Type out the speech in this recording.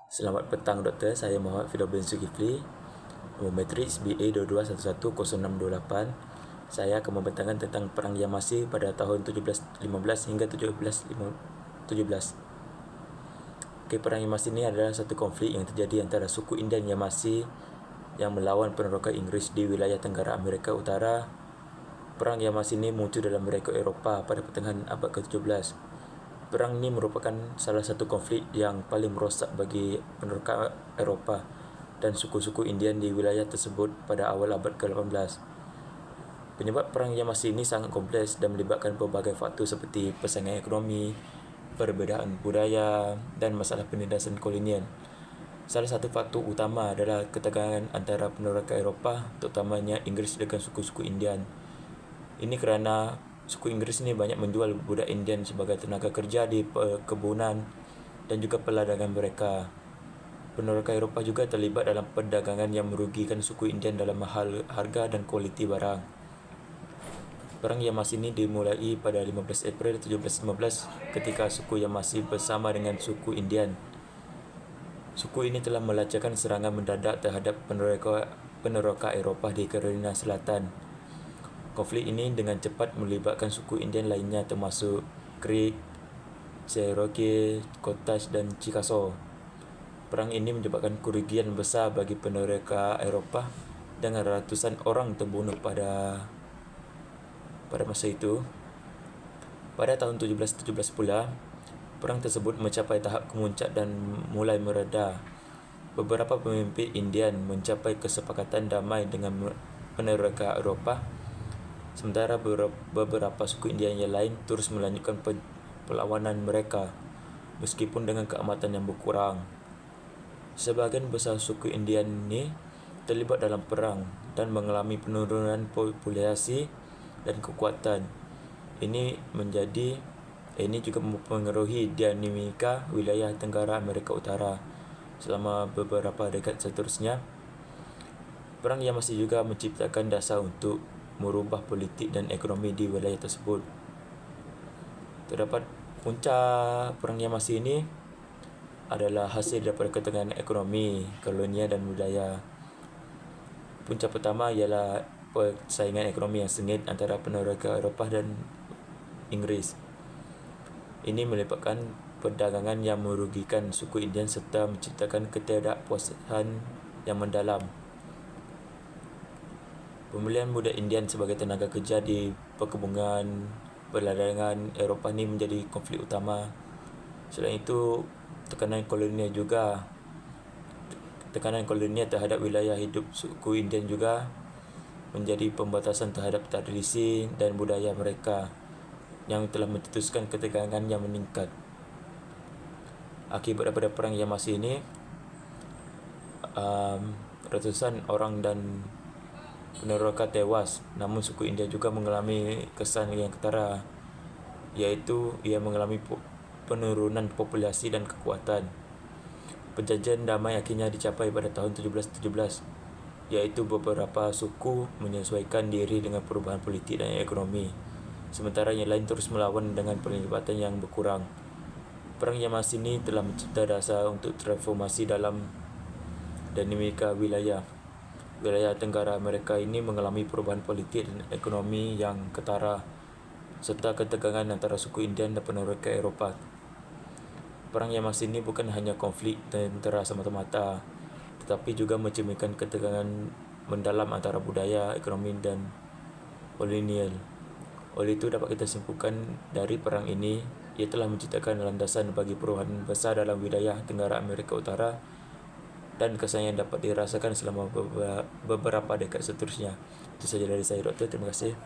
Selamat petang doktor, saya Muhammad Firdaus bin Zulkifli, nombor matriks BA 22110628. Saya akan membentangkan tentang Perang Yamasi pada tahun 1715 hingga 1717. Perang Yamasi ini adalah satu konflik yang terjadi antara suku Indian Yamasi yang melawan peneroka Inggeris di wilayah Tenggara Amerika Utara. Perang Yamasi ini muncul dalam mereka Eropah pada pertengahan abad ke-17. Perang ini merupakan salah satu konflik yang paling merosak bagi peneroka Eropah dan suku-suku Indian di wilayah tersebut pada awal abad ke-18. Penyebab perang Yamasi ini sangat kompleks dan melibatkan pelbagai faktor seperti persaingan ekonomi, perbezaan budaya dan masalah penindasan kolonial. Salah satu faktor utama adalah ketegangan antara peneroka Eropah, terutamanya Inggeris dengan suku-suku Indian. Ini kerana suku Inggeris ini banyak menjual budak Indian sebagai tenaga kerja di perkebunan dan juga perladangan mereka. Peneroka Eropah juga terlibat dalam perdagangan yang merugikan suku Indian dalam hal harga dan kualiti barang. Perang Yamasi ini dimulai pada 15 April 1715 ketika suku Yamasi bersama dengan suku Indian. Suku ini telah melancarkan serangan mendadak terhadap peneroka Eropah di Carolina Selatan. Konflik ini dengan cepat melibatkan suku Indian lainnya termasuk Creek, Cherokee, Comanche dan Chickasaw. Perang ini menyebabkan kerugian besar bagi peneroka Eropah dengan ratusan orang terbunuh pada masa itu. Pada tahun 1717 pula, perang tersebut mencapai tahap kemuncak dan mulai mereda. Beberapa pemimpin Indian mencapai kesepakatan damai dengan peneroka Eropah, sementara beberapa suku Indian yang lain terus melanjutkan perlawanan mereka meskipun dengan keamatan yang berkurang. Sebahagian besar suku Indian ini terlibat dalam perang dan mengalami penurunan populasi dan kekuatan. Ini juga mempengaruhi dinamika wilayah Tenggara Amerika Utara selama beberapa dekad seterusnya. Perang yang masih juga menciptakan dasar untuk merubah politik dan ekonomi di wilayah tersebut. Terdapat puncak perang Yamasi ini adalah hasil daripada ketegangan ekonomi, kolonial dan budaya. Puncak pertama ialah persaingan ekonomi yang sengit antara peneroka Eropah dan Inggeris. Ini melibatkan perdagangan yang merugikan suku Indian serta menciptakan ketidakpuasan yang mendalam. Pembelian budak Indian sebagai tenaga kerja di perkebunan perladangan Eropah ini menjadi konflik utama. Selain itu, tekanan kolonial terhadap wilayah hidup suku Indian juga menjadi pembatasan terhadap tradisi dan budaya mereka yang telah mencetuskan ketegangan yang meningkat. Akibat daripada perang Yamasi ini, ratusan orang dan peneroka tewas, namun suku India juga mengalami kesan yang ketara, iaitu ia mengalami penurunan populasi dan kekuatan. Perjanjian damai akhirnya dicapai pada tahun 1717, iaitu beberapa suku menyesuaikan diri dengan perubahan politik dan ekonomi, sementara yang lain terus melawan dengan perlibatan yang berkurang. Perang Yamasi ini telah mencipta dasar untuk transformasi dalam dinamika wilayah Tenggara Amerika ini mengalami perubahan politik dan ekonomi yang ketara serta ketegangan antara suku Indian dan peneroka Eropah. Perang Yamasi ini bukan hanya konflik tentera semata-mata, tetapi juga mencerminkan ketegangan mendalam antara budaya, ekonomi dan kolonial. Oleh itu dapat kita simpulkan dari perang ini, ia telah menciptakan landasan bagi perubahan besar dalam wilayah Tenggara Amerika Utara dan kesan yang dapat dirasakan selama beberapa dekad seterusnya. Itu saja dari saya, Doktor. Terima kasih.